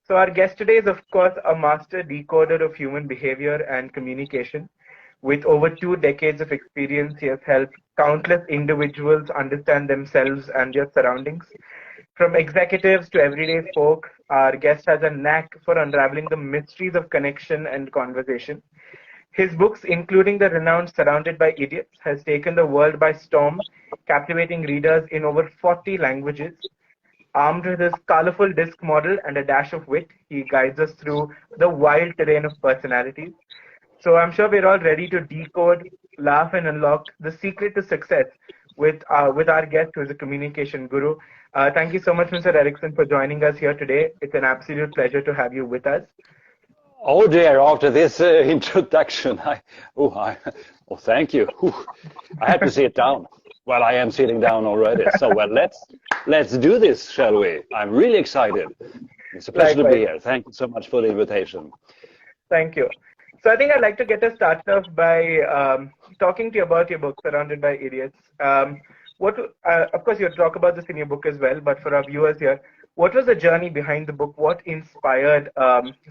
So our guest today is, of course, a master decoder of human behavior and communication. With over 2 decades of experience, he has helped countless individuals understand themselves and their surroundings. From executives to everyday folk, our guest has a knack for unraveling the mysteries of connection and conversation. His books, including the renowned Surrounded by Idiots, has taken the world by storm, captivating readers in over 40 languages. Armed with his colorful disc model and a dash of wit, he guides us through the wild terrain of personalities. So I'm sure we're all ready to decode, laugh, and unlock the secret to success with our guest, who is a communication guru. Thank you so much, Mr. Erikson, for joining us here today. It's an absolute pleasure to have you with us. Oh dear! After this introduction, thank you. I had to sit down. Well, I am sitting down already. So let's do this, shall we? I'm really excited. It's a pleasure to be here. Thank you so much for the invitation. Thank you. So I think I'd like to get us started off by talking to you about your book, Surrounded by Idiots. Of course, you'll talk about this in your book as well, but for our viewers here, what was the journey behind the book? What inspired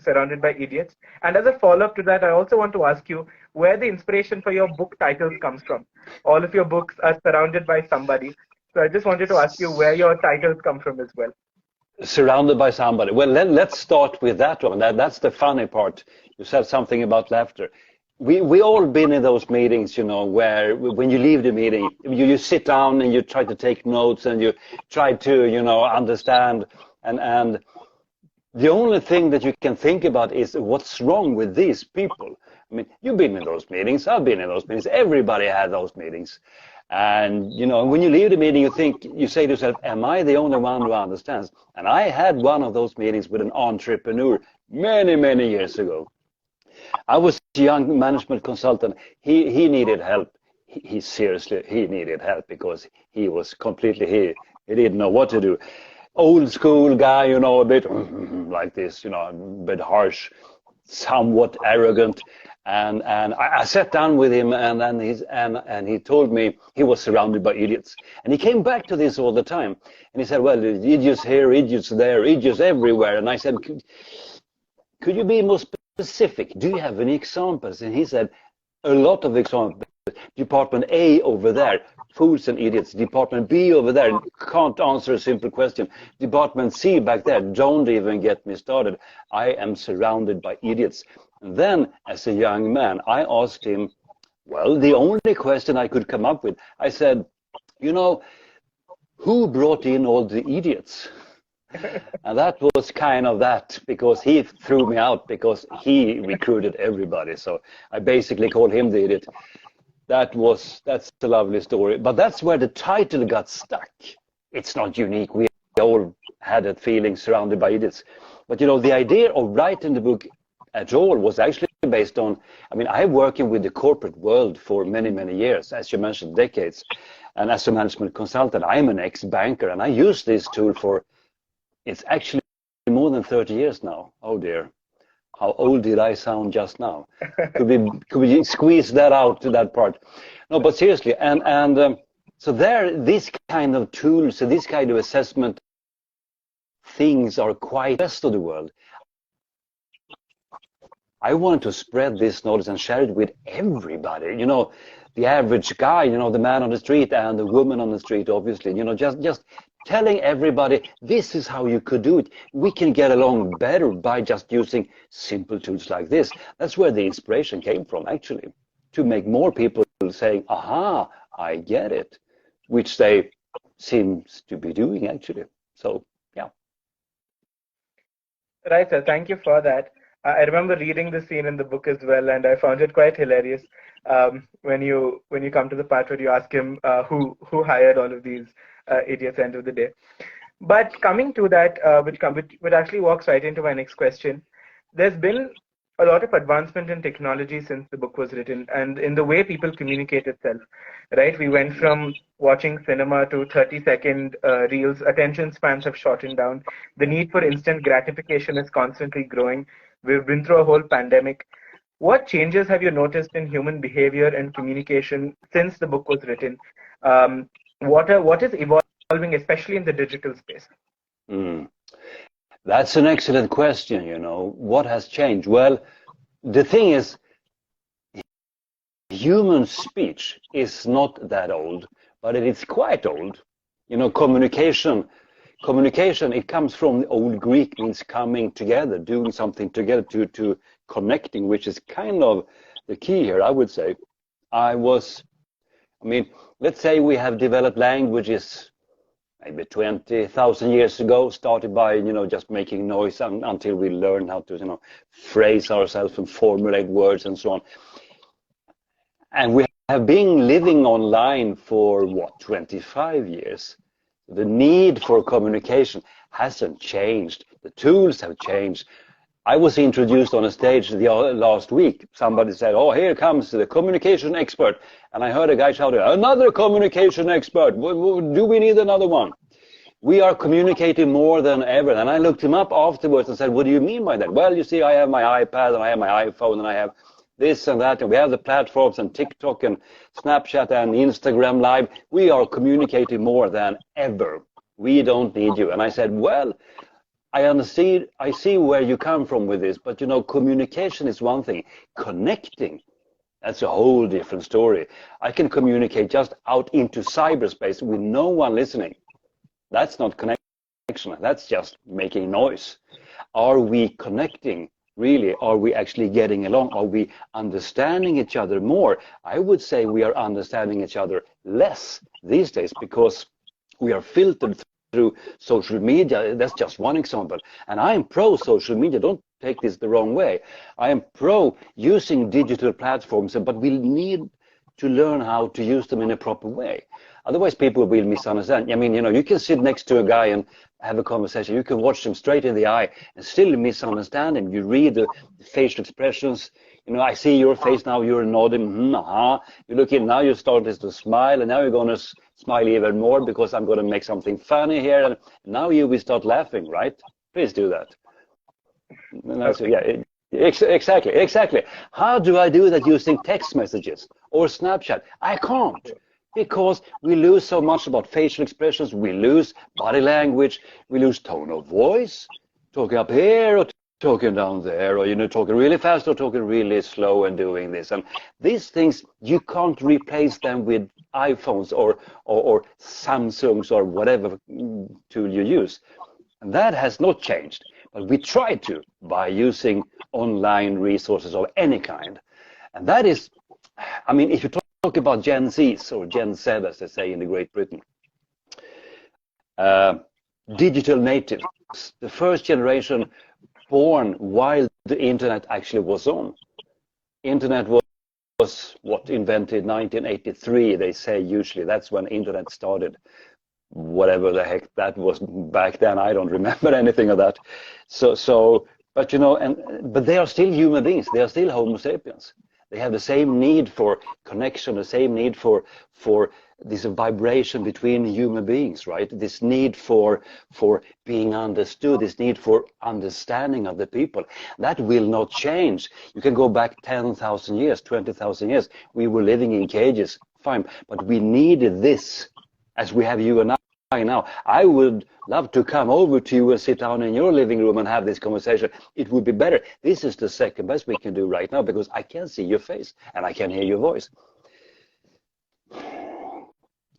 Surrounded by Idiots? And as a follow-up to that, I also want to ask you where the inspiration for your book titles comes from. All of your books are surrounded by somebody. So I just wanted to ask you where your titles come from as well. Surrounded by somebody. Well, let's start with that one. That's the funny part. You said something about laughter. We all been in those meetings, where when you leave the meeting, you sit down and you try to take notes and you try to, understand. And the only thing that you can think about is what's wrong with these people. I mean, you've been in those meetings. I've been in those meetings. Everybody had those meetings. And, when you leave the meeting, you say to yourself, am I the only one who understands? And I had one of those meetings with an entrepreneur many, many years ago. I was a young management consultant. He needed help. He seriously needed help because he was completely, he didn't know what to do. Old school guy, a bit like this, a bit harsh, somewhat arrogant. And I sat down with him and he told me he was surrounded by idiots. And he came back to this all the time. And he said, well, idiots here, idiots there, idiots everywhere. And I said, could you be more specific? Do you have any examples? And he said, a lot of examples. Department A over there, fools and idiots. Department B over there, can't answer a simple question. Department C back there, don't even get me started. I am surrounded by idiots. And then, as a young man, I asked him, well, the only question I could come up with, I said, who brought in all the idiots? And that was kind of that, because he threw me out because he recruited everybody. So I basically called him the idiot. That's a lovely story. But that's where the title got stuck. It's not unique. We all had that feeling, surrounded by idiots. But, the idea of writing the book at all was actually based on, I'm working with the corporate world for many, many years, as you mentioned, decades. And as a management consultant, I'm an ex-banker, and I use this tool for, it's actually more than 30 years now. Oh dear, how old did I sound just now? Could we squeeze that out to that part? No, but seriously, so this kind of tools, so this kind of assessment things are quite the rest of the world. I want to spread this knowledge and share it with everybody. The average guy, the man on the street and the woman on the street, obviously, just telling everybody, this is how you could do it. We can get along better by just using simple tools like this. That's where the inspiration came from, actually, to make more people saying, aha, I get it, which they seem to be doing, actually. So, yeah. Right, sir. Thank you for that. I remember reading the scene in the book as well, and I found it quite hilarious when you come to the part where you ask him who hired all of these idiots end of the day. But coming to that, which actually walks right into my next question, there's been a lot of advancement in technology since the book was written, and in the way people communicate itself, right? We went from watching cinema to 30-second reels. Attention spans have shortened down. The need for instant gratification is constantly growing. We've been through a whole pandemic. What changes have you noticed in human behavior and communication since the book was written? What is evolving, especially in the digital space? That's an excellent question, What has changed? Well, the thing is, human speech is not that old, but it is quite old. Communication, it comes from the old Greek, means coming together, doing something together, to connecting, which is kind of the key here, I would say. Let's say we have developed languages maybe 20,000 years ago, started by, just making noise until we learn how to, phrase ourselves and formulate words and so on. And we have been living online for, 25 years. The need for communication hasn't changed. The tools have changed. I was introduced on a stage last week. Somebody said, oh, here comes the communication expert. And I heard a guy shouting, another communication expert. Do we need another one? We are communicating more than ever. And I looked him up afterwards and said, what do you mean by that? Well, you see, I have my iPad and I have my iPhone and I have this and that. And we have the platforms and TikTok and Snapchat and Instagram Live. We are communicating more than ever. We don't need you. And I said, well, I see where you come from with this, but communication is one thing. Connecting, that's a whole different story. I can communicate just out into cyberspace with no one listening. That's not connection, that's just making noise. Are we connecting? Really, are we actually getting along? Are we understanding each other more? I would say we are understanding each other less these days because we are filtered through social media. That's just one example. And I am pro social media. Don't take this the wrong way. I am pro using digital platforms, but we need to learn how to use them in a proper way. Otherwise, people will misunderstand. You can sit next to a guy and have a conversation. You can watch him straight in the eye and still misunderstand him. You read the facial expressions. I see your face now, you're nodding, You look in now, you're starting to smile, and now you're going to smile even more because I'm going to make something funny here. And now you will start laughing, right? Please do that. Exactly. How do I do that using text messages or Snapchat? I can't. Because we lose so much about facial expressions, we lose body language, we lose tone of voice, talking up here or talking down there, or talking really fast or talking really slow and doing this. And these things, you can't replace them with iPhones or Samsungs or whatever tool you use. And that has not changed. But we try to by using online resources of any kind. And that is, if you talk about Gen Zs or Gen Z, as they say in the Great Britain, digital natives, the first generation born while the internet actually was on. Internet was invented 1983, they say usually. That's when internet started. Whatever the heck that was back then, I don't remember anything of that. But they are still human beings. They are still Homo sapiens. They have the same need for connection, the same need for this vibration between human beings, right? This need for being understood, this need for understanding of the people. That will not change. You can go back 10,000 years, 20,000 years. We were living in cages, fine. But we needed this, as we have you and I now. I would love to come over to you and sit down in your living room and have this conversation. It would be better. This is the second best we can do right now because I can see your face and I can hear your voice.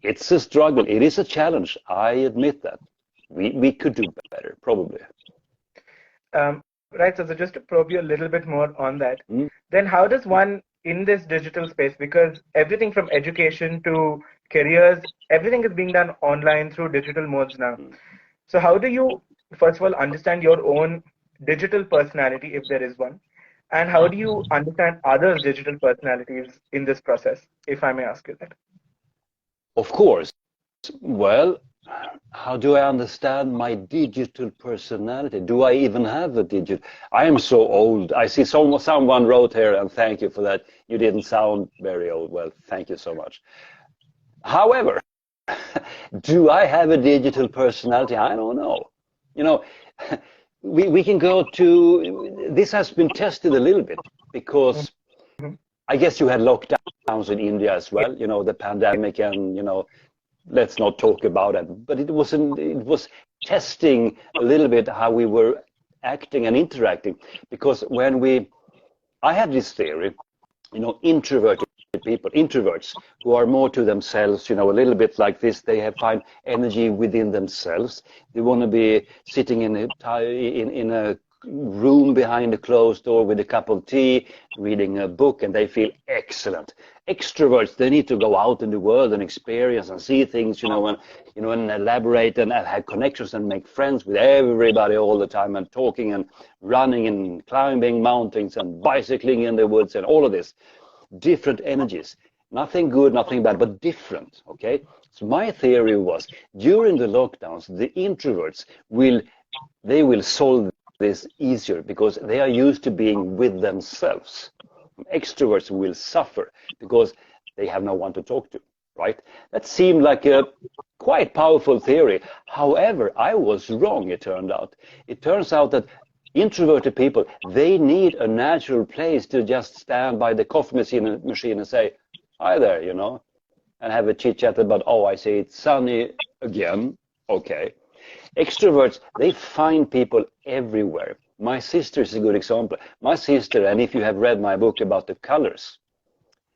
It's a struggle. It is a challenge. I admit that. We could do better, probably. Right. So just to probe you a little bit more on that, then how does one in this digital space, because everything from education to careers, everything is being done online through digital modes now. So how do you, first of all, understand your own digital personality, if there is one? And how do you understand others' digital personalities in this process, if I may ask you that? Of course. Well, how do I understand my digital personality? Do I even have a digital? I am so old. I see someone wrote here, and thank you for that. You didn't sound very old. Well, thank you so much. However, do I have a digital personality? I don't know. We can go to, this has been tested a little bit because I guess you had lockdowns in India as well, the pandemic, and let's not talk about it, but it was testing a little bit how we were acting and interacting. Because I had this theory, introverted people, introverts who are more to themselves, a little bit like this. They find energy within themselves. They want to be sitting in a room behind a closed door with a cup of tea, reading a book, and they feel excellent. Extroverts, they need to go out in the world and experience and see things, and elaborate and have connections and make friends with everybody all the time, and talking and running and climbing mountains and bicycling in the woods and all of this. Different energies. Nothing good, nothing bad, but different, okay? So my theory was, during the lockdowns, the introverts will solve this easier because they are used to being with themselves. Extroverts will suffer because they have no one to talk to, right? That seemed like a quite powerful theory. However, I was wrong, it turned out. It turns out that introverted people, they need a natural place to just stand by the coffee machine and say, hi there, and have a chit chat about, oh, I see it's sunny again. Okay. Extroverts, they find people everywhere. My sister is a good example. My sister, and if you have read my book about the colors,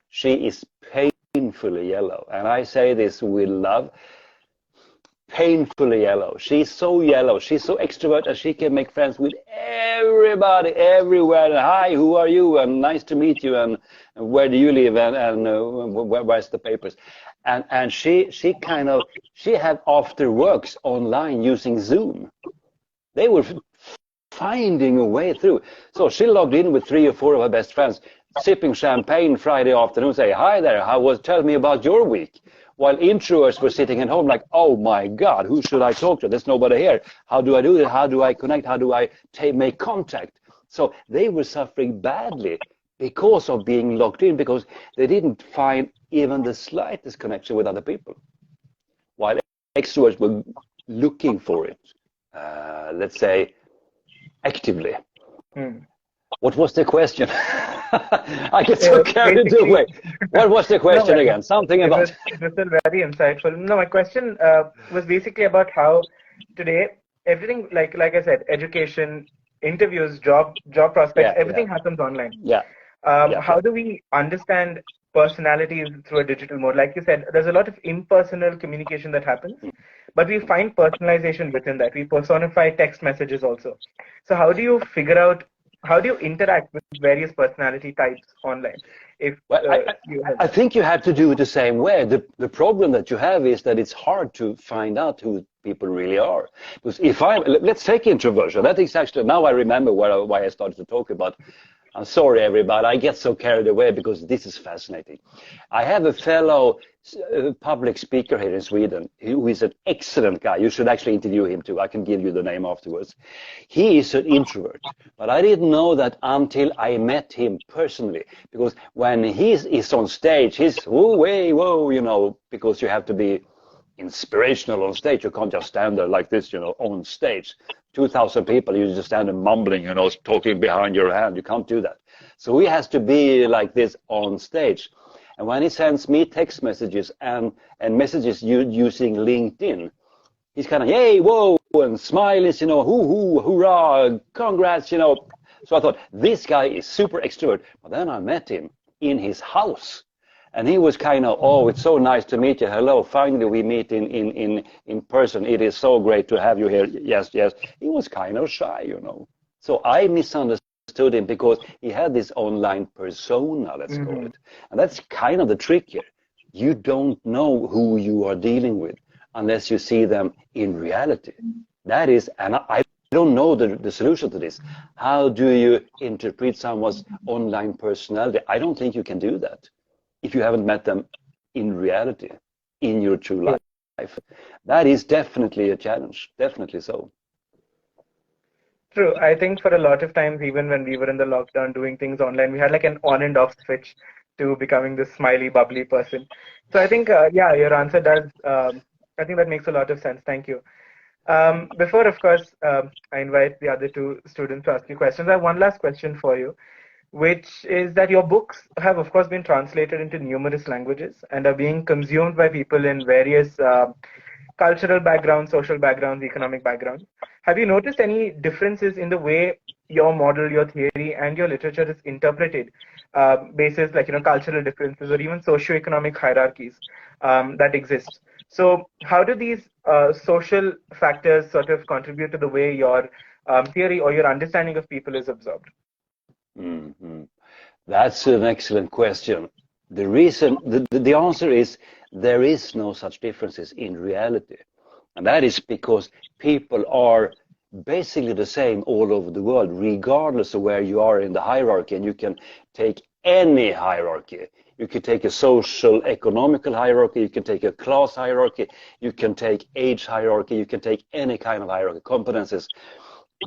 she is painfully yellow. And I say this with love. Painfully yellow. She's so yellow. She's so extrovert, and she can make friends with everybody, everywhere. And, hi, who are you? And nice to meet you. And where do you live? And where's the papers? And she had after works online using Zoom. They were finding a way through. So she logged in with 3 or 4 of her best friends, sipping champagne Friday afternoon, say, hi there, tell me about your week. While introverts were sitting at home like, oh my God, who should I talk to? There's nobody here. How do I do it? How do I connect? How do I make contact? So they were suffering badly because of being locked in, because they didn't find even the slightest connection with other people. While extroverts were looking for it, let's say, actively. What was the question? I get so carried away. What was the question again? Something about... It was still very insightful. No, my question was basically about how today, everything, like I said, education, interviews, job prospects, everything happens online. How do we understand personalities through a digital mode? Like you said, there's a lot of impersonal communication that happens, but we find personalization within that. We personify text messages also. So how do you figure out, how do you interact with various personality types online? I think you have to do it the same way. The problem that you have is that it's hard to find out who people really are. Because let's take introversion. That is actually, now I remember why I started to talk about. I'm sorry, everybody. I get so carried away because this is fascinating. I have a fellow public speaker here in Sweden who is an excellent guy. You should actually interview him too. I can give you the name afterwards. He is an introvert, but I didn't know that until I met him personally. Because when he is on stage, he's whoa, because you have to be inspirational on stage. You can't just stand there like this, on stage. 2,000 people, you just stand and mumbling, talking behind your hand. You can't do that. So he has to be like this on stage. And when he sends me text messages and messages using LinkedIn, he's kind of, hey, whoa, and smiles, hoo, hoorah, congrats, So I thought, this guy is super extrovert. But then I met him in his house. And he was kind of, oh, it's so nice to meet you. Hello, finally we meet in person. It is so great to have you here. Yes. He was kind of shy, So I misunderstood him because he had this online persona, let's call it. And that's kind of the trick here. You don't know who you are dealing with unless you see them in reality. That is, and I don't know the solution to this. How do you interpret someone's online personality? I don't think you can do that if you haven't met them in reality, in your true life. That is definitely a challenge, definitely so. True. I think for a lot of times, even when we were in the lockdown doing things online, we had like an on and off switch to becoming this smiley, bubbly person. So I think, your answer does, I think that makes a lot of sense. Thank you. Before, of course, I invite the other 2 students to ask you questions, I have one last question for you, which is that your books have, of course, been translated into numerous languages and are being consumed by people in various cultural backgrounds, social backgrounds, economic backgrounds. Have you noticed any differences in the way your model, your theory, and your literature is interpreted, basis like cultural differences or even socio-economic hierarchies that exist? So, how do these social factors sort of contribute to the way your theory or your understanding of people is absorbed? Mm-hmm. That's an excellent question. The reason, the answer is there is no such differences in reality. And that is because people are basically the same all over the world, regardless of where you are in the hierarchy. And you can take any hierarchy. You can take a social, economical hierarchy. You can take a class hierarchy. You can take age hierarchy. You can take any kind of hierarchy, competences.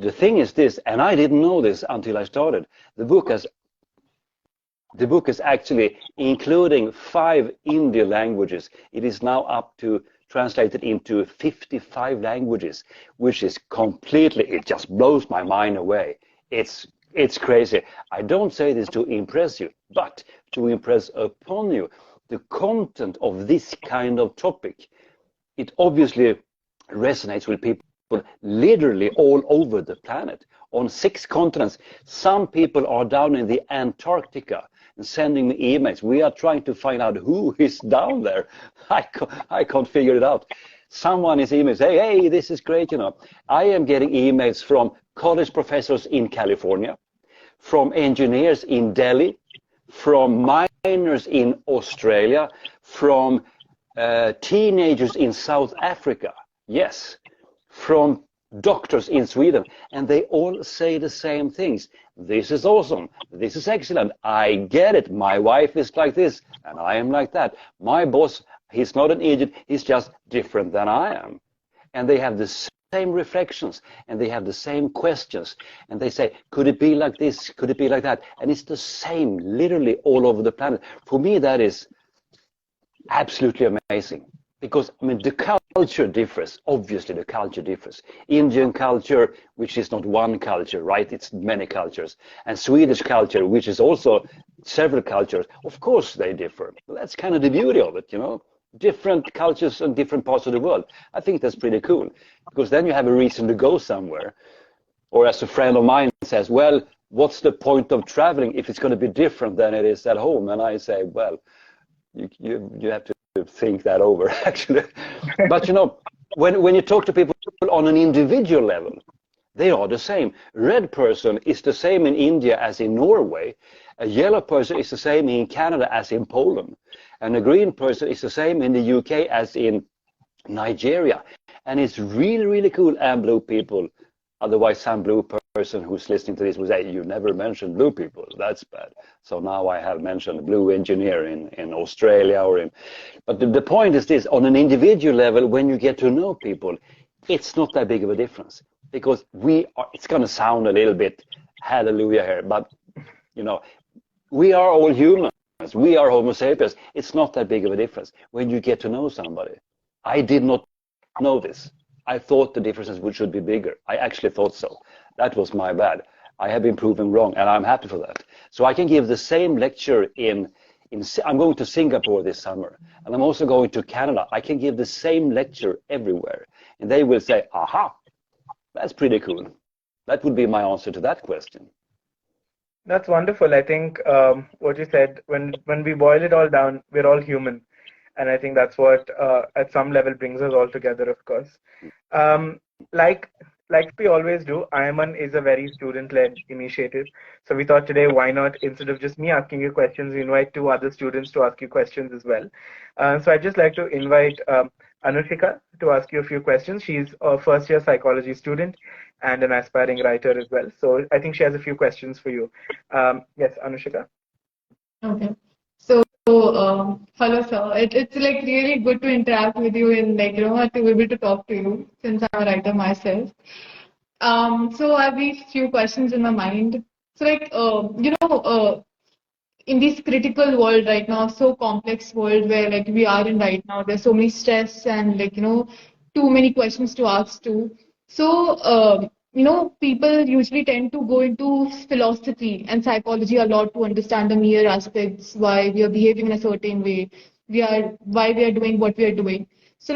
The thing is this, and I didn't know this until I started. The book is actually including 5 Indian languages. It is now up to translated into 55 languages, which is completely, it just blows my mind away. It's crazy. I don't say this to impress you, but to impress upon you the content of this kind of topic. It obviously resonates with people literally all over the planet, on 6 continents. Some people are down in the Antarctica and sending me emails. We are trying to find out who is down there. I can't figure it out. Someone is emailing, hey, this is great, I am getting emails from college professors in California, from engineers in Delhi, from miners in Australia, from teenagers in South Africa. Yes. From doctors in Sweden, and they all say the same things. This is awesome. This is excellent. I get it. My wife is like this, and I am like that. My boss, he's not an idiot. He's just different than I am. And they have the same reflections, and they have the same questions. And they say, could it be like this? Could it be like that? And it's the same, literally all over the planet. For me, that is absolutely amazing. Because, the culture differs. Obviously, the culture differs. Indian culture, which is not one culture, right? It's many cultures. And Swedish culture, which is also several cultures. Of course, they differ. That's kind of the beauty of it, Different cultures in different parts of the world. I think that's pretty cool. Because then you have a reason to go somewhere. Or as a friend of mine says, well, what's the point of traveling if it's going to be different than it is at home? And I say, well, you have to think that over, actually. But when you talk to people on an individual level, they are the same. Red person is the same in India as in Norway. A yellow person is the same in Canada as in Poland. And a green person is the same in the UK as in Nigeria. And it's really, really cool. And blue people. Otherwise, some blue person who's listening to this will say, you never mentioned blue people. That's bad. So now I have mentioned blue engineer in Australia but the point is this, on an individual level, when you get to know people, it's not that big of a difference. Because it's going to sound a little bit hallelujah here, but, we are all humans. We are Homo sapiens. It's not that big of a difference when you get to know somebody. I did not know this. I thought the differences should be bigger. I actually thought so. That was my bad. I have been proven wrong, and I'm happy for that. So I can give the same lecture I'm going to Singapore this summer, and I'm also going to Canada. I can give the same lecture everywhere, and they will say, aha, that's pretty cool. That would be my answer to that question. That's wonderful. I think what you said, when we boil it all down, we're all human. And I think that's what, at some level, brings us all together, of course. Like we always do, I.I.M.U.N is a very student-led initiative. So we thought today, why not, instead of just me asking you questions, we invite 2 other students to ask you questions as well. So I'd just like to invite Anushika to ask you a few questions. She's a first-year psychology student and an aspiring writer as well. So I think she has a few questions for you. Yes, Anushika. Okay. So, hello, sir. It's like really good to interact with you and to be able to talk to you since I'm a writer myself. So I have these few questions in my mind. So in this critical world right now, so complex world where we are in right now, there's so many stress and too many questions to ask too. So people usually tend to go into philosophy and psychology a lot to understand the mere aspects, why we are behaving in a certain way, why we are doing what we are doing. So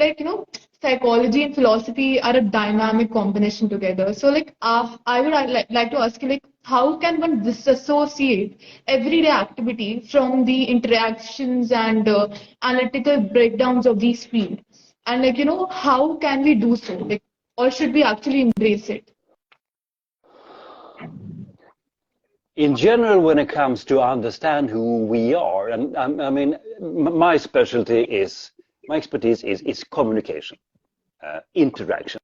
psychology and philosophy are a dynamic combination together. So, like, I would like to ask you, like, how can one disassociate everyday activity from the interactions and analytical breakdowns of these fields? And, like, how can we do so? Like, or should we actually embrace it? In general, when it comes to understand who we are, and I mean, my expertise is communication, interaction.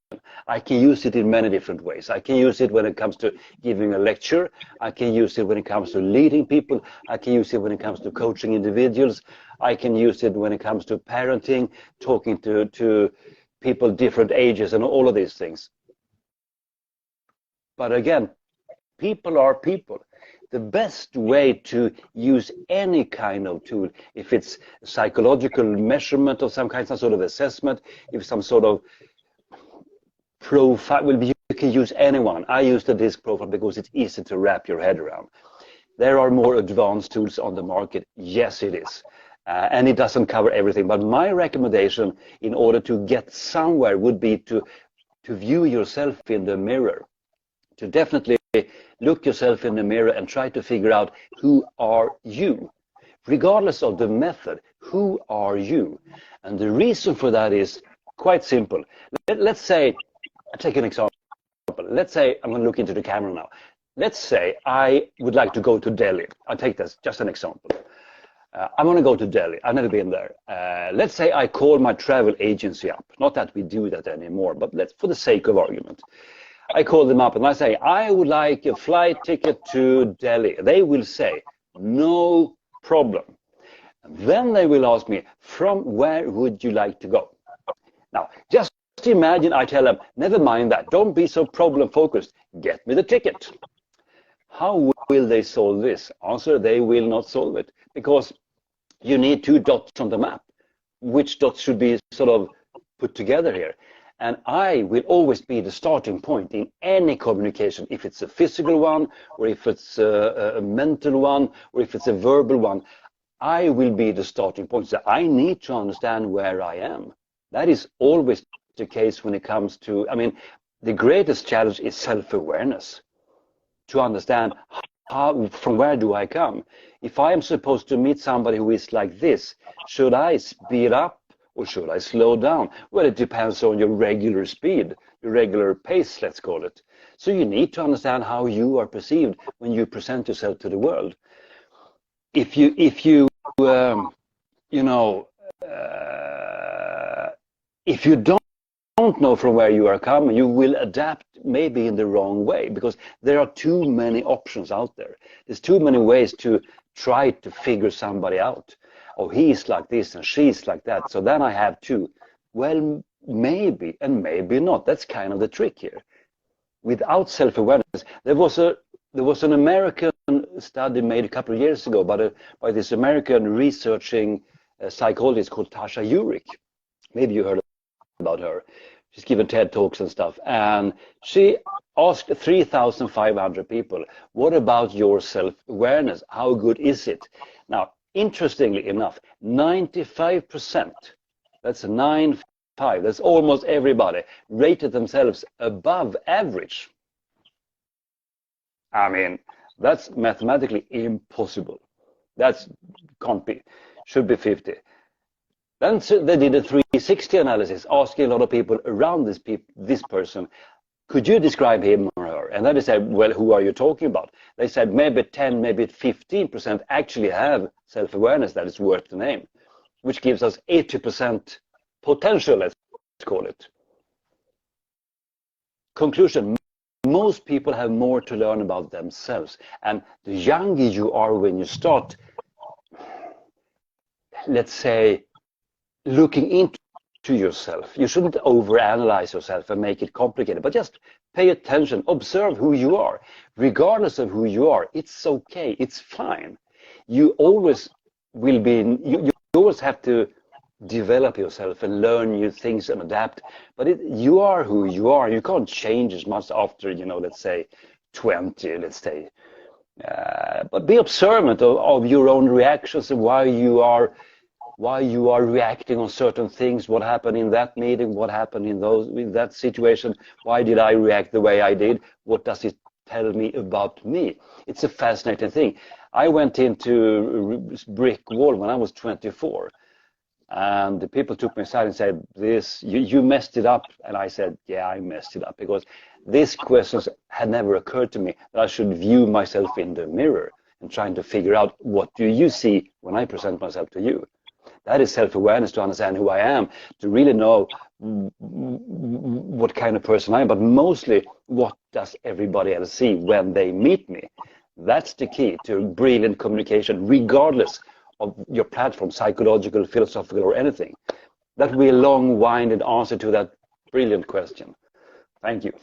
I can use it in many different ways. I can use it when it comes to giving a lecture. I can use it when it comes to leading people. I can use it when it comes to coaching individuals. I can use it when it comes to parenting, talking to people different ages and all of these things. But again, people are people. The best way to use any kind of tool, if it's psychological measurement of some kind, some sort of assessment, if some sort of profile, well, you can use anyone. I use the DISC profile because it's easy to wrap your head around. There are more advanced tools on the market. Yes, it is. And it doesn't cover everything. But my recommendation in order to get somewhere would be to view yourself in the mirror, to definitely look yourself in the mirror and try to figure out who are you, regardless of the method. Who are you? And the reason for that is quite simple. Let's say, I'll take an example. Let's say I'm going to look into the camera now. Let's say I would like to go to Delhi. I'll take this, just an example. I want to go to Delhi. I've never been there. Let's say I call my travel agency up. Not that we do that anymore, but let's, for the sake of argument, I call them up and I say, I would like a flight ticket to Delhi. They will say, no problem. And then they will ask me, from where would you like to go? Now, just imagine I tell them, never mind that. Don't be so problem focused. Get me the ticket. How will they solve this? Answer, they will not solve it, because you need two dots on the map. Which dots should be sort of put together here? And I will always be the starting point in any communication, if it's a physical one, or if it's a mental one, or if it's a verbal one. I will be the starting point. So I need to understand where I am. That is always the case when it comes to, I mean, the greatest challenge is self-awareness. To understand from where do I come? If I am supposed to meet somebody who is like this, should I speed up? Or should I slow down? Well, it depends on your regular speed, your regular pace, let's call it. So you need to understand how you are perceived when you present yourself to the world. If you don't know from where you are coming, you will adapt maybe in the wrong way, because there are too many options out there. There's too many ways to try to figure somebody out. Oh, he's like this and she's like that, so then I have to. Well, maybe and maybe not. That's kind of the trick here. Without self-awareness, there was an American study made a couple of years ago by this American researching psychologist called Tasha Eurich. Maybe you heard about her. She's given TED Talks and stuff, and she asked 3,500 people, what about your self-awareness? How good is it? Now, interestingly enough, 95%, that's 95, that's almost everybody, rated themselves above average. I mean, that's mathematically impossible. That can't be, should be 50. Then they did a 360 analysis, asking a lot of people around this person, could you describe him or her? And then they said, well, who are you talking about? They said maybe 10, maybe 15% actually have self-awareness that is worth the name, which gives us 80% potential, let's call it. Conclusion, most people have more to learn about themselves. And the younger you are when you start, let's say, looking into yourself. You shouldn't overanalyze yourself and make it complicated, but just pay attention, observe who you are. Regardless of who you are, it's okay, it's fine. You always will be, you always have to develop yourself and learn new things and adapt. But you are who you are. You can't change as much after, let's say 20, let's say. But be observant of your own reactions and why you are why you are reacting on certain things, what happened in that meeting, what happened in that situation, why did I react the way I did, what does it tell me about me? It's a fascinating thing. I went into a brick wall when I was 24, and the people took me aside and said, you messed it up. And I said, yeah, I messed it up, because these questions had never occurred to me, that I should view myself in the mirror and trying to figure out, what do you see when I present myself to you? That is self-awareness, to understand who I am, to really know what kind of person I am, but mostly what does everybody else see when they meet me. That's the key to brilliant communication, regardless of your platform, psychological, philosophical, or anything. That will be a long-winded answer to that brilliant question. Thank you.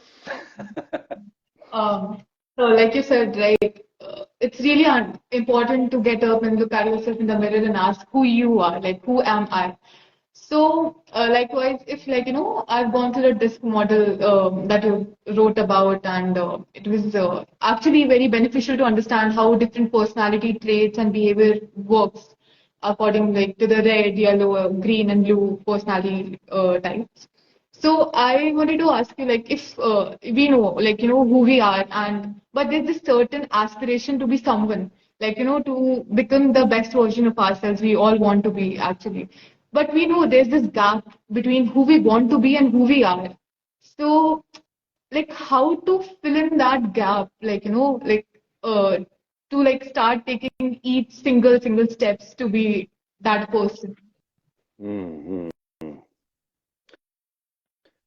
So like you said, right, it's really important to get up and look at yourself in the mirror and ask who you are, like, who am I? So likewise, if I've gone through the DISC model that you wrote about, and it was actually very beneficial to understand how different personality traits and behavior works according to the red, yellow, green, and blue personality types. So I wanted to ask you, if we know, who we are, but there's this certain aspiration to be someone, to become the best version of ourselves. We all want to be, actually. But we know there's this gap between who we want to be and who we are. So, how to fill in that gap, to start taking each single steps to be that person. Mm-hmm.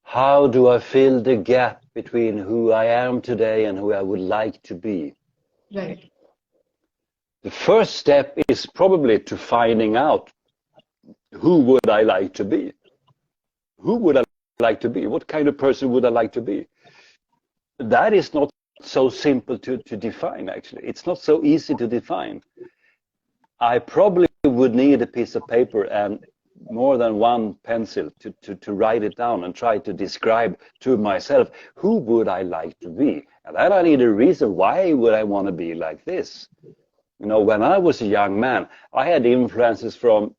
How do I fill the gap between who I am today and who I would like to be? Right. The first step is probably to finding out, who would I like to be? Who would I like to be? What kind of person would I like to be? That is not so simple to define, actually. It's not so easy to define. I probably would need a piece of paper and more than one pencil to write it down and try to describe to myself, who would I like to be? And then I need a reason, why would I want to be like this? When I was a young man, I had influences from,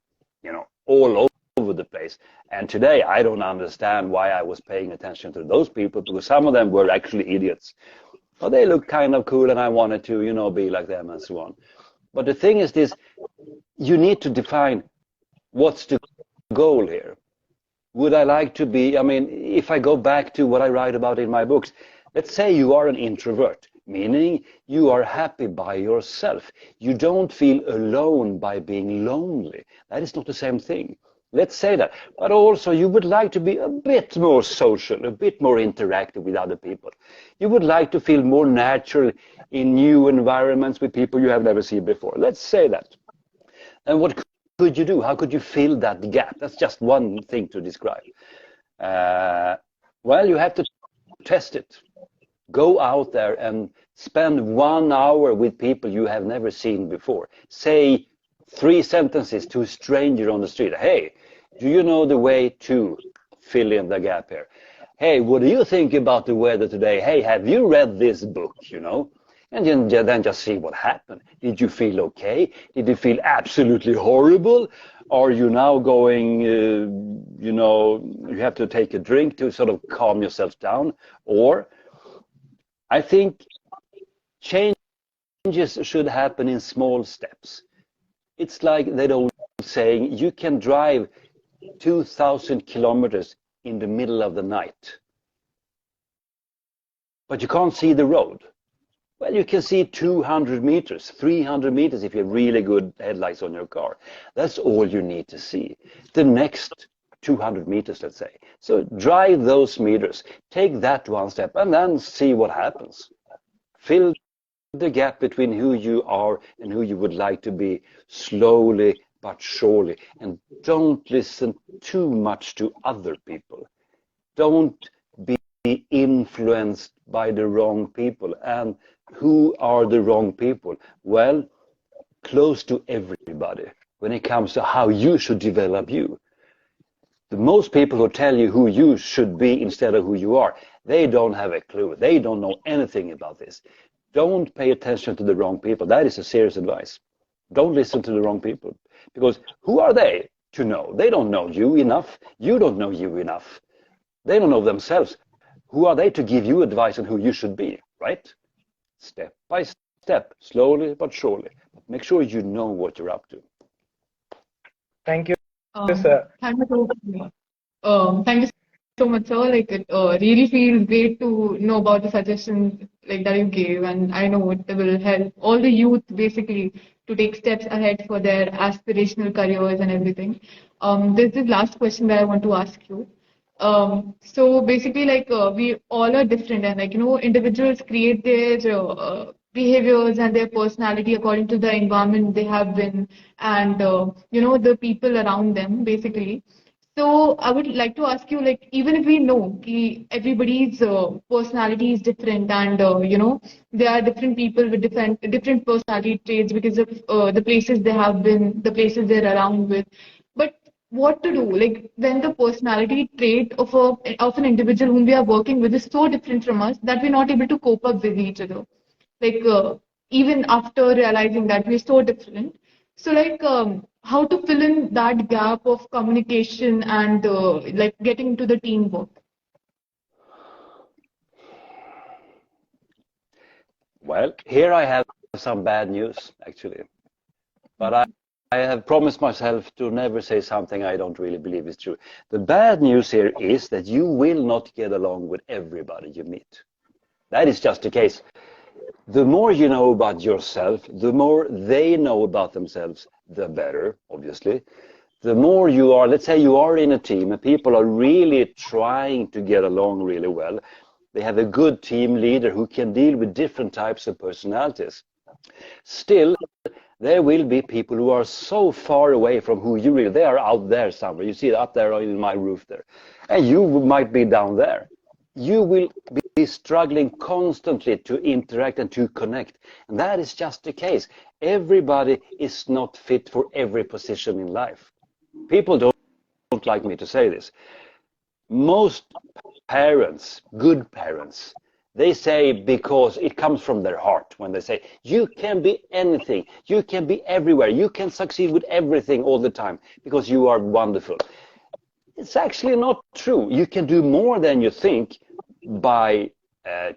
all over the place. And today I don't understand why I was paying attention to those people, because some of them were actually idiots. But they looked kind of cool and I wanted to, be like them and so on. But the thing is this, you need to define what's the goal here. Would I like to be, if I go back to what I write about in my books, let's say you are an introvert, meaning you are happy by yourself. You don't feel alone by being lonely. That is not the same thing. Let's say that. But also you would like to be a bit more social, a bit more interactive with other people. You would like to feel more natural in new environments with people you have never seen before. Let's say that. And what could you do? How could you fill that gap? That's just one thing to describe. Well, you have to test it. Go out there and spend 1 hour with people you have never seen before. Say 3 sentences to a stranger on the street. Hey, do you know the way to fill in the gap here? Hey, what do you think about the weather today? Hey, have you read this book, And then just see what happened. Did you feel okay? Did you feel absolutely horrible? Are you now going, you have to take a drink to sort of calm yourself down? Or I think changes should happen in small steps. It's like that old saying, you can drive 2,000 kilometers in the middle of the night, but you can't see the road. Well, you can see 200 meters, 300 meters if you have really good headlights on your car. That's all you need to see. The next 200 meters, let's say. So drive those meters, take that one step, and then see what happens. Fill the gap between who you are and who you would like to be, slowly but surely. And don't listen too much to other people. Don't be influenced by the wrong people. And who are the wrong people? Well, close to everybody when it comes to how you should develop you. The most people who tell you who you should be instead of who you are, they don't have a clue. They don't know anything about this. Don't pay attention to the wrong people. That is a serious advice. Don't listen to the wrong people. Because who are they? to know. They don't know you enough. You don't know you enough. They don't know themselves. Who are they to give you advice on who you should be, right? Step by step, slowly but surely. Make sure you know what you're up to. Thank you, sir. Thank you so much. Thank you so much, sir. Like it really feels great to know about the suggestions like that you gave, and I know it will help all the youth basically to take steps ahead for their aspirational careers and everything. This is the last question that I want to ask you. So basically, like we all are different, and like individuals create their behaviors and their personality according to the environment they have been, and the people around them, basically. So I would like to ask you, like, even if we know everybody's personality is different, and there are different people with different personality traits because of the places they have been, the places they're around with. But what to do, like, when the personality trait of an individual whom we are working with is so different from us that we're not able to cope up with each other, like even after realizing that we're so different. So, like, how to fill in that gap of communication and like getting into the teamwork? Well, here I have some bad news, actually. But I have promised myself to never say something I don't really believe is true. The bad news here is that you will not get along with everybody you meet. That is just the case. The more you know about yourself, the more they know about themselves, the better, obviously. The more you are, let's say you are in a team and people are really trying to get along really well. They have a good team leader who can deal with different types of personalities. Still, there will be people who are so far away from who you really, they are out there somewhere. You see it up there in my roof there. And you might be down there. You will be struggling constantly to interact and to connect. And that is just the case. Everybody is not fit for every position in life. People don't like me to say this. Most parents, good parents, they say, because it comes from their heart when they say, you can be anything, you can be everywhere, you can succeed with everything all the time because you are wonderful. It's actually not true. You can do more than you think by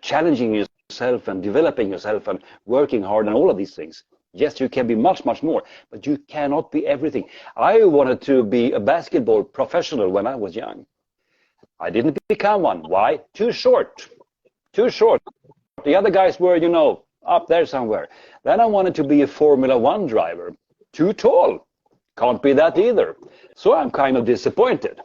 challenging yourself and developing yourself and working hard and all of these things. Yes, you can be much, much more, but you cannot be everything. I wanted to be a basketball professional when I was young. I didn't become one. Why? Too short. Too short. The other guys were, up there somewhere. Then I wanted to be a Formula One driver. Too tall. Can't be that either. So I'm kind of disappointed.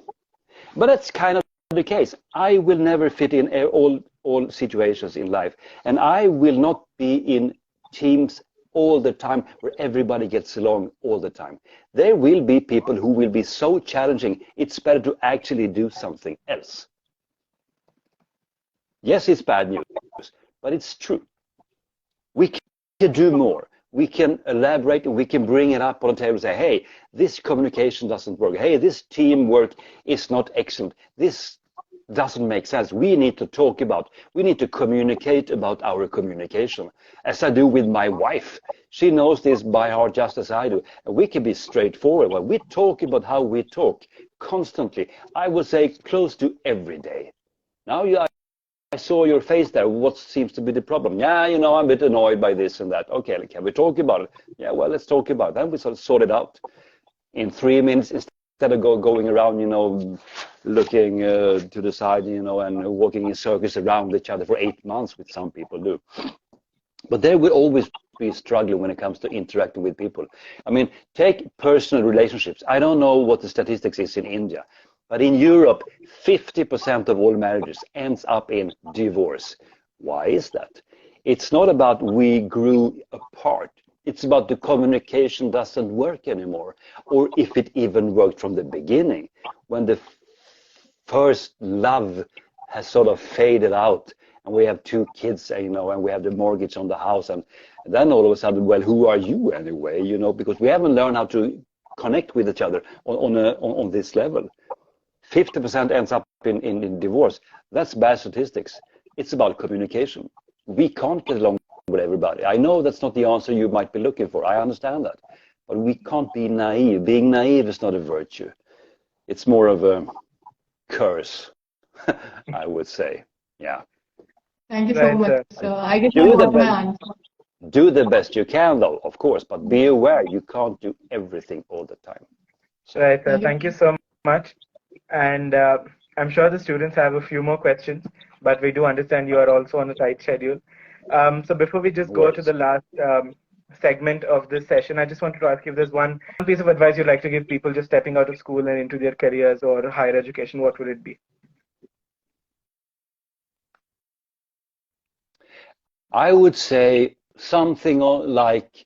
But that's kind of the case. I will never fit in all situations in life. And I will not be in teams all the time where everybody gets along all the time. There will be people who will be so challenging, it's better to actually do something else. Yes, it's bad news, but it's true. We can do more. We can elaborate and we can bring it up on the table and say, hey, this communication doesn't work. Hey, this teamwork is not excellent. This doesn't make sense. We need to communicate about our communication, as I do with my wife. She knows this by heart just as I do. And we can be straightforward. When we talk about how we talk constantly, I would say close to every day. Now I saw your face there. What seems to be the problem? Yeah, I'm a bit annoyed by this and that. Okay, can we talk about it? Yeah, well, let's talk about it. Then we sort it out in 3 minutes instead of going around, looking to the side, and walking in circles around each other for 8 months, which some people do. But there will always be struggling when it comes to interacting with people. I mean, take personal relationships. I don't know what the statistics is in India. But in Europe, 50% of all marriages ends up in divorce. Why is that? It's not about we grew apart. It's about the communication doesn't work anymore. Or if it even worked from the beginning, when the first love has sort of faded out and we have 2 kids, and we have the mortgage on the house. And then all of a sudden, well, who are you anyway? Because we haven't learned how to connect with each other on this level. 50% ends up in divorce. That's bad statistics. It's about communication. We can't get along with everybody. I know that's not the answer you might be looking for. I understand that. but we can't be naive. Being naive is not a virtue. It's more of a curse, I would say. Yeah. Thank you so Right, much, sir. sir. I guess I Do the got my best. answer. Do the best you can, though, of course, but be aware you can't do everything all the time. So, Right, sir. Thank you. Thank you so much. And I'm sure the students have a few more questions, but we do understand you are also on a tight schedule. So before we just no go to worries. the last segment of this session, I just wanted to ask if there's one piece of advice you'd like to give people just stepping out of school and into their careers or higher education, what would it be? I would say something like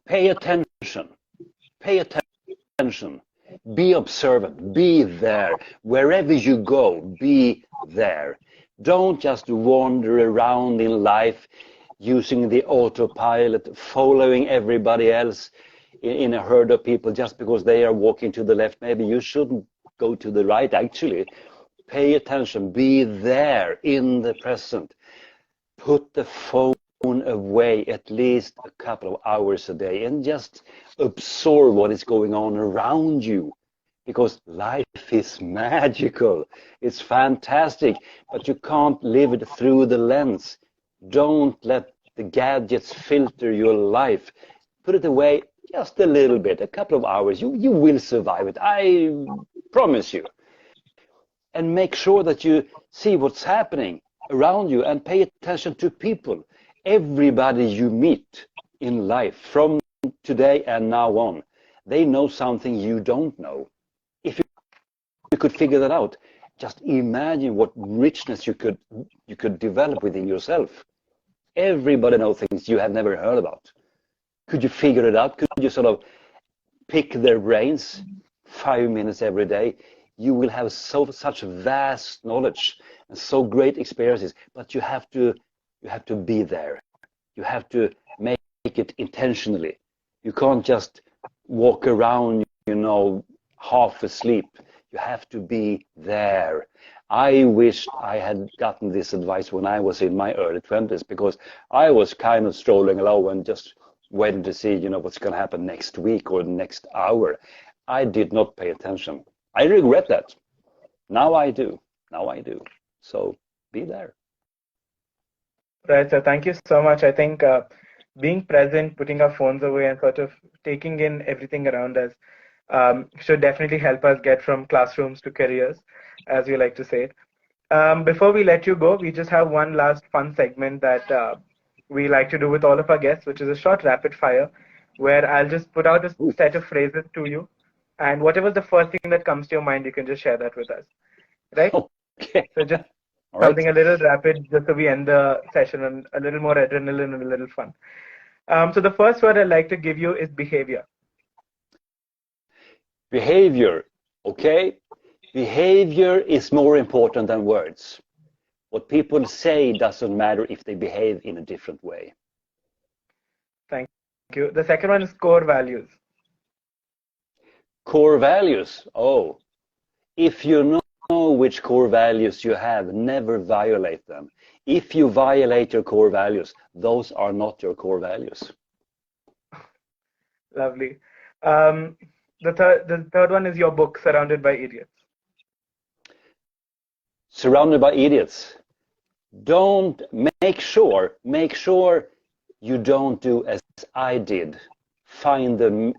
pay attention. Pay attention. Be observant. Be there. Wherever you go, be there. Don't just wander around in life using the autopilot, following everybody else in a herd of people just because they are walking to the left. Maybe you shouldn't go to the right, actually. Pay attention. Be there in the present. Put the phone away at least a couple of hours a day and just absorb what is going on around you, because life is magical. It's fantastic, but you can't live it through the lens. Don't let the gadgets filter your life. Put it away just a little bit, a couple of hours. You will survive it, I promise you. And make sure that you see what's happening around you and pay attention to people. Everybody you meet in life from today and now on, they know something you don't know. If you could figure that out, just imagine what richness you could develop within yourself. Everybody knows things you have never heard about. Could you figure it out? Could you sort of pick their brains 5 minutes every day? You will have such vast knowledge and so great experiences, but you have to be there. You have to make it intentionally. You can't just walk around, half asleep. You have to be there. I wish I had gotten this advice when I was in my early 20s, because I was kind of strolling along and just waiting to see, what's going to happen next week or next hour. I did not pay attention. I regret that. Now I do. So be there. Right, so thank you so much. I think being present, putting our phones away, and sort of taking in everything around us should definitely help us get from classrooms to careers, as we like to say. Before we let you go, we just have one last fun segment that we like to do with all of our guests, which is a short rapid fire, where I'll just put out a set of phrases to you, and whatever's the first thing that comes to your mind, you can just share that with us. Right? Okay. So just Right. something a little rapid, just so we end the session on a little more adrenaline and a little fun. So the first word I'd like to give you is behavior. Behavior, okay? Behavior is more important than words. What people say doesn't matter if they behave in a different way. Thank you. The second one is core values. Core values, oh, if you know which core values you have, never violate them. If you violate your core values, those are not your core values. Lovely. The third one is your book, Surrounded by Idiots. Surrounded by idiots. Don't make sure you don't do as I did. Find the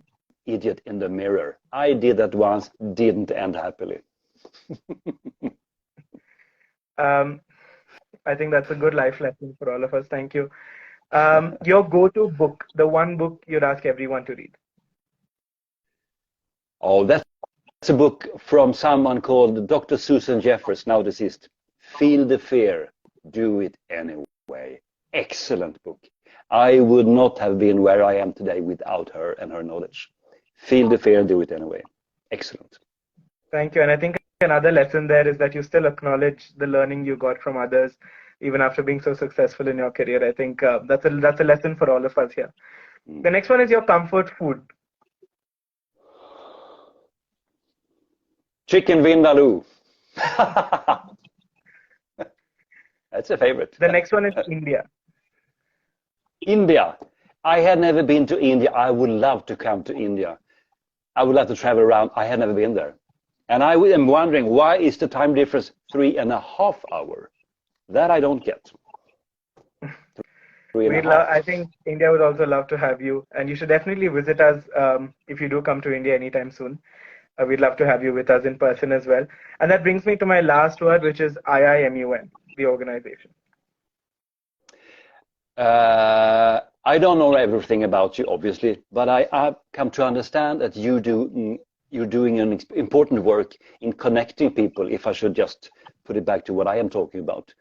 idiot in the mirror. I did that once, didn't end happily. I think that's a good life lesson for all of us. Thank you. Your go-to book, the one book you'd ask everyone to read. Oh, that's a book from someone called Dr. Susan Jeffers, now deceased. Feel the fear, do it anyway. Excellent book. I would not have been where I am today without her and her knowledge. Feel the fear, do it anyway. Excellent. Thank you. And I think another lesson there is that you still acknowledge the learning you got from others, even after being so successful in your career. I think that's a lesson for all of us here. The next one is your comfort food. Chicken vindaloo. That's a favorite. The next one is India. India. I had never been to India. I would love to come to India. I would love to travel around. I had never been there. And I am wondering, why is the time difference 3.5 hours? That I don't get. I think India would also love to have you, and you should definitely visit us if you do come to India anytime soon. We'd love to have you with us in person as well. And that brings me to my last word, which is I.I.M.U.N, the organization. I don't know everything about you, obviously, but I've come to understand that you're doing an important work in connecting people, if I should just put it back to what I am talking about,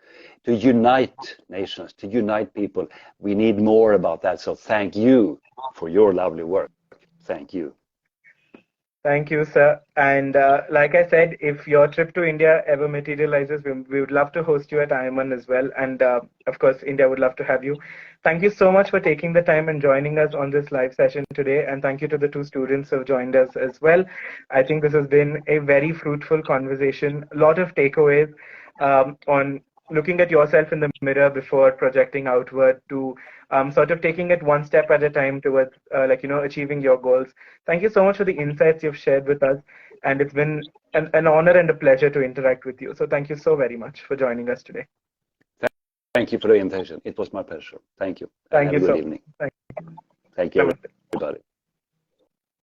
to unite nations, to unite people. We need more about that. So thank you for your lovely work. Thank you. Thank you, sir. And like I said, if your trip to India ever materializes, we would love to host you at I.I.M.U.N as well. And of course, India would love to have you. Thank you so much for taking the time and joining us on this live session today. And thank you to the two students who have joined us as well. I think this has been a very fruitful conversation. A lot of takeaways on looking at yourself in the mirror before projecting outward to sort of taking it one step at a time towards achieving your goals. Thank you so much for the insights you've shared with us, and it's been an honor and a pleasure to interact with you. So thank you so very much for joining us today. Thank you for the invitation. It was my pleasure. Thank you. Thank you. Have a good evening. Thank you. Thank you. Namaste.